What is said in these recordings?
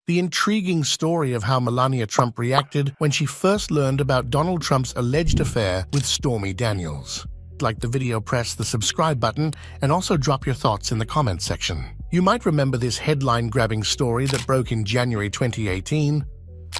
the intriguing story of how Melania Trump reacted when she first learned about Donald Trump's alleged affair with Stormy Daniels. Like the video, press the subscribe button and also drop your thoughts in the comments section. You might remember this headline-grabbing story that broke in January 2018,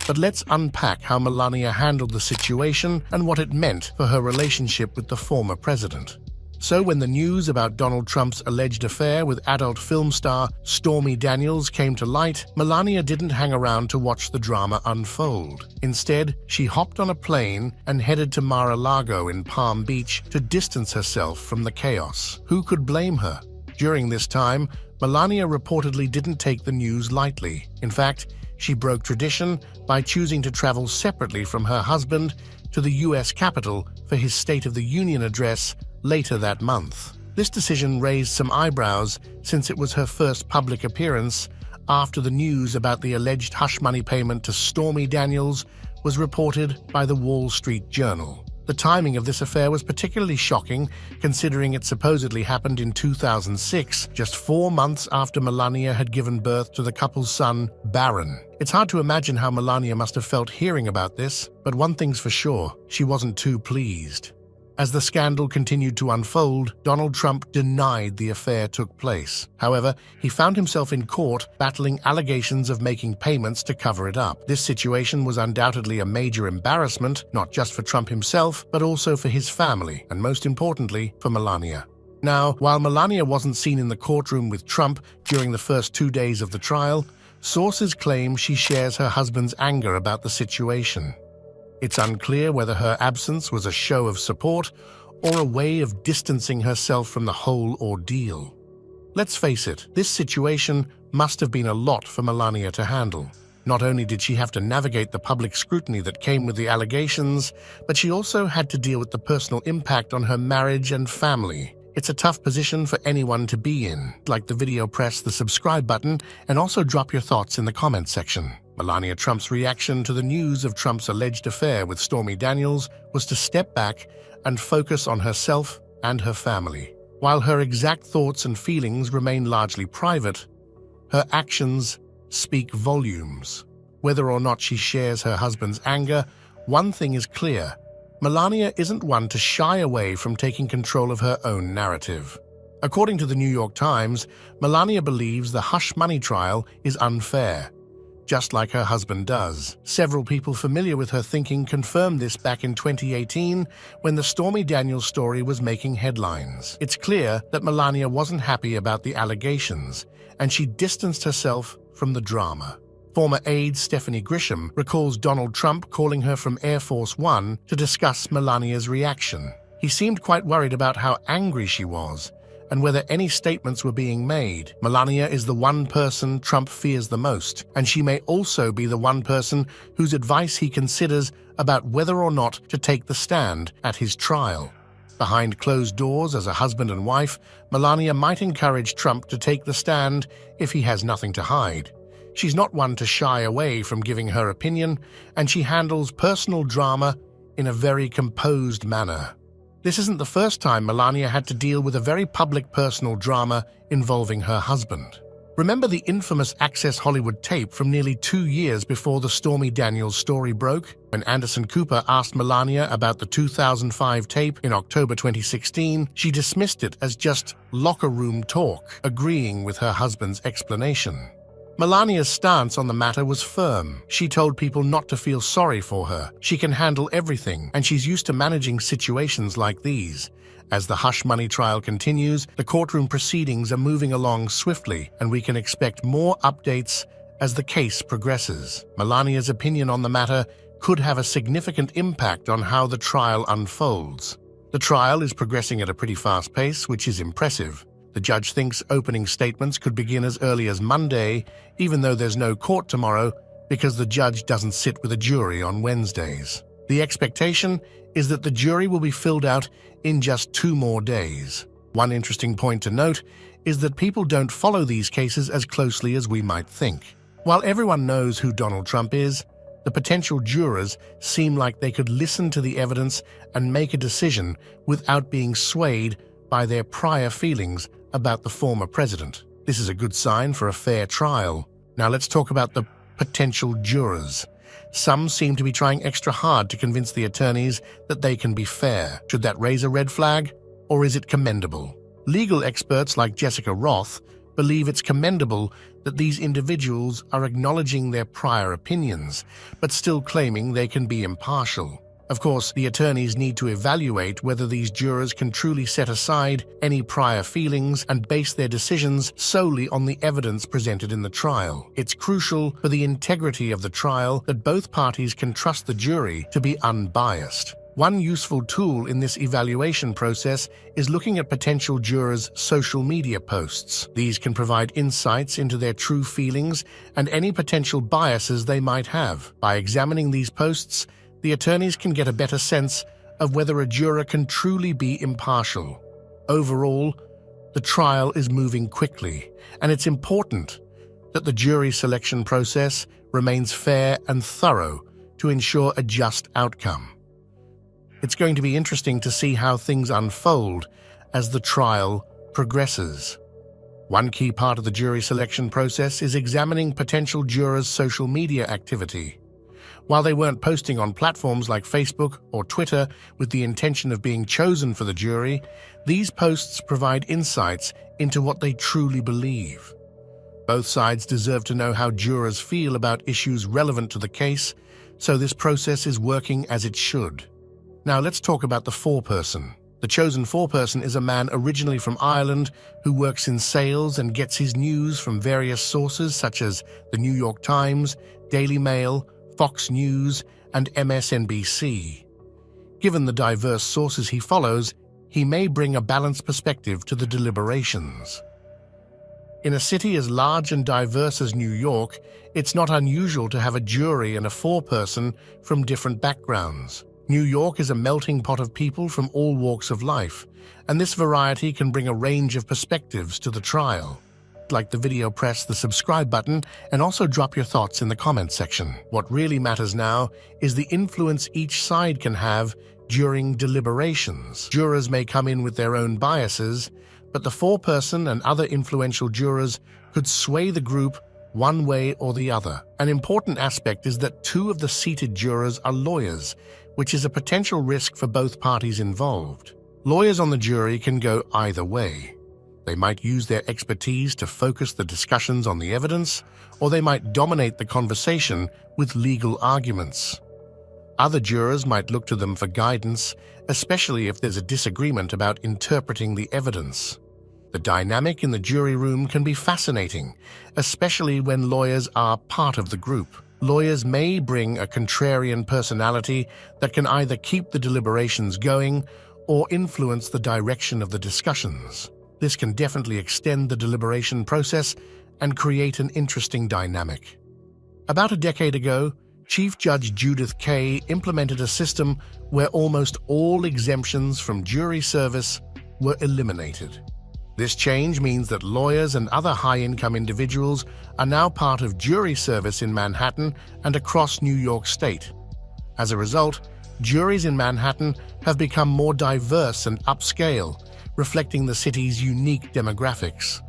but let's unpack how Melania handled the situation and what it meant for her relationship with the former president. So when the news about Donald Trump's alleged affair with adult film star Stormy Daniels came to light, Melania didn't hang around to watch the drama unfold. Instead, she hopped on a plane and headed to Mar-a-Lago in Palm Beach to distance herself from the chaos. Who could blame her? During this time, Melania reportedly didn't take the news lightly. In fact, she broke tradition by choosing to travel separately from her husband to the U.S. Capitol for his State of the Union address later that month. This decision raised some eyebrows since it was her first public appearance after the news about the alleged hush money payment to Stormy Daniels was reported by the Wall Street Journal. The timing of this affair was particularly shocking, considering it supposedly happened in 2006, just 4 months after Melania had given birth to the couple's son, Barron. It's hard to imagine how Melania must have felt hearing about this, but one thing's for sure, she wasn't too pleased. As the scandal continued to unfold, Donald Trump denied the affair took place. However, he found himself in court battling allegations of making payments to cover it up. This situation was undoubtedly a major embarrassment, not just for Trump himself, but also for his family, and most importantly, for Melania. Now, while Melania wasn't seen in the courtroom with Trump during the first 2 days of the trial, sources claim she shares her husband's anger about the situation. It's unclear whether her absence was a show of support or a way of distancing herself from the whole ordeal. Let's face it, this situation must have been a lot for Melania to handle. Not only did she have to navigate the public scrutiny that came with the allegations, but she also had to deal with the personal impact on her marriage and family. It's a tough position for anyone to be in. Like the video, press the subscribe button and also drop your thoughts in the comments section. Melania Trump's reaction to the news of Trump's alleged affair with Stormy Daniels was to step back and focus on herself and her family. While her exact thoughts and feelings remain largely private, her actions speak volumes. Whether or not she shares her husband's anger, one thing is clear: Melania isn't one to shy away from taking control of her own narrative. According to the New York Times, Melania believes the hush money trial is unfair, just like her husband does. Several people familiar with her thinking confirmed this back in 2018 when the Stormy Daniels story was making headlines. It's clear that Melania wasn't happy about the allegations, and she distanced herself from the drama. Former aide Stephanie Grisham recalls Donald Trump calling her from Air Force One to discuss Melania's reaction. He seemed quite worried about how angry she was and whether any statements were being made. Melania is the one person Trump fears the most, and she may also be the one person whose advice he considers about whether or not to take the stand at his trial. Behind closed doors as a husband and wife, Melania might encourage Trump to take the stand if he has nothing to hide. She's not one to shy away from giving her opinion, and she handles personal drama in a very composed manner. This isn't the first time Melania had to deal with a very public personal drama involving her husband. Remember the infamous Access Hollywood tape from nearly 2 years before the Stormy Daniels story broke? When Anderson Cooper asked Melania about the 2005 tape in October 2016, she dismissed it as just locker room talk, agreeing with her husband's explanation. Melania's stance on the matter was firm. She told people not to feel sorry for her. She can handle everything, and she's used to managing situations like these. As the hush money trial continues, the courtroom proceedings are moving along swiftly, and we can expect more updates as the case progresses. Melania's opinion on the matter could have a significant impact on how the trial unfolds. The trial is progressing at a pretty fast pace, which is impressive. The judge thinks opening statements could begin as early as Monday, even though there's no court tomorrow because the judge doesn't sit with a jury on Wednesdays. The expectation is that the jury will be filled out in just 2 more days. One interesting point to note is that people don't follow these cases as closely as we might think. While everyone knows who Donald Trump is, the potential jurors seem like they could listen to the evidence and make a decision without being swayed by their prior feelings about the former president. This is a good sign for a fair trial. Now let's talk about the potential jurors. Some seem to be trying extra hard to convince the attorneys that they can be fair. Should that raise a red flag, or is it commendable? Legal experts like Jessica Roth believe it's commendable that these individuals are acknowledging their prior opinions, but still claiming they can be impartial. Of course, the attorneys need to evaluate whether these jurors can truly set aside any prior feelings and base their decisions solely on the evidence presented in the trial. It's crucial for the integrity of the trial that both parties can trust the jury to be unbiased. One useful tool in this evaluation process is looking at potential jurors' social media posts. These can provide insights into their true feelings and any potential biases they might have. By examining these posts, the attorneys can get a better sense of whether a juror can truly be impartial. Overall, the trial is moving quickly, and it's important that the jury selection process remains fair and thorough to ensure a just outcome. It's going to be interesting to see how things unfold as the trial progresses. One key part of the jury selection process is examining potential jurors' social media activity. While they weren't posting on platforms like Facebook or Twitter with the intention of being chosen for the jury, these posts provide insights into what they truly believe. Both sides deserve to know how jurors feel about issues relevant to the case, so this process is working as it should. Now let's talk about the foreperson. The chosen foreperson is a man originally from Ireland who works in sales and gets his news from various sources such as the New York Times, Daily Mail, Fox News, and MSNBC. Given the diverse sources he follows, he may bring a balanced perspective to the deliberations. In a city as large and diverse as New York, it's not unusual to have a jury and a foreperson from different backgrounds. New York is a melting pot of people from all walks of life, and this variety can bring a range of perspectives to the trial. Like the video, press the subscribe button and also drop your thoughts in the comment section. What really matters now is the influence each side can have during deliberations. Jurors may come in with their own biases, but the foreperson and other influential jurors could sway the group one way or the other. An important aspect is that two of the seated jurors are lawyers, which is a potential risk for both parties involved. Lawyers on the jury can go either way. They might use their expertise to focus the discussions on the evidence, or they might dominate the conversation with legal arguments. Other jurors might look to them for guidance, especially if there's a disagreement about interpreting the evidence. The dynamic in the jury room can be fascinating, especially when lawyers are part of the group. Lawyers may bring a contrarian personality that can either keep the deliberations going or influence the direction of the discussions. This can definitely extend the deliberation process and create an interesting dynamic. About a decade ago, Chief Judge Judith Kaye implemented a system where almost all exemptions from jury service were eliminated. This change means that lawyers and other high-income individuals are now part of jury service in Manhattan and across New York State. As a result, juries in Manhattan have become more diverse and upscale, reflecting the city's unique demographics.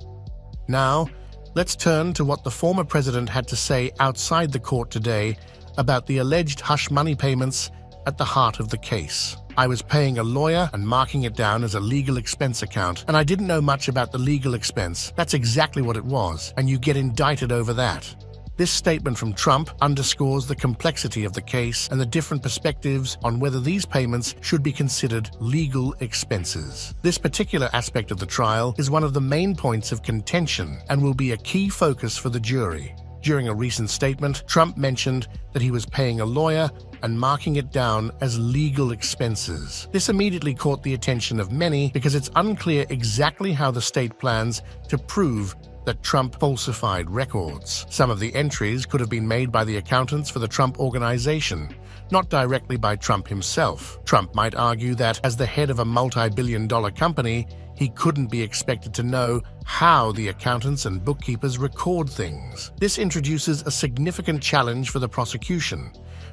Now, let's turn to what the former president had to say outside the court today about the alleged hush money payments at the heart of the case. I was paying a lawyer and marking it down as a legal expense account, and I didn't know much about the legal expense. That's exactly what it was, and you get indicted over that. This statement from Trump underscores the complexity of the case and the different perspectives on whether these payments should be considered legal expenses. This particular aspect of the trial is one of the main points of contention and will be a key focus for the jury. During a recent statement, Trump mentioned that he was paying a lawyer and marking it down as legal expenses. This immediately caught the attention of many because it's unclear exactly how the state plans to prove that Trump falsified records. Some of the entries could have been made by the accountants for the Trump organization, not directly by Trump himself. Trump might argue that, as the head of a multi-billion-dollar company, he couldn't be expected to know how the accountants and bookkeepers record things. This introduces a significant challenge for the prosecution,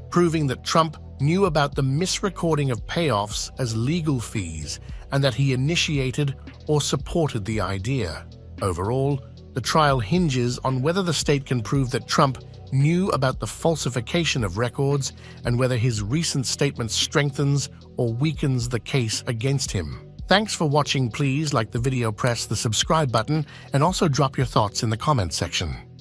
proving that Trump knew about the misrecording of payoffs as legal fees and that he initiated or supported the idea. Overall, The trial hinges on whether the state can prove that Trump knew about the falsification of records and whether his recent statement strengthens or weakens the case against him. Thanks for watching. Please like the video, press the subscribe button, and also drop your thoughts in the comment section.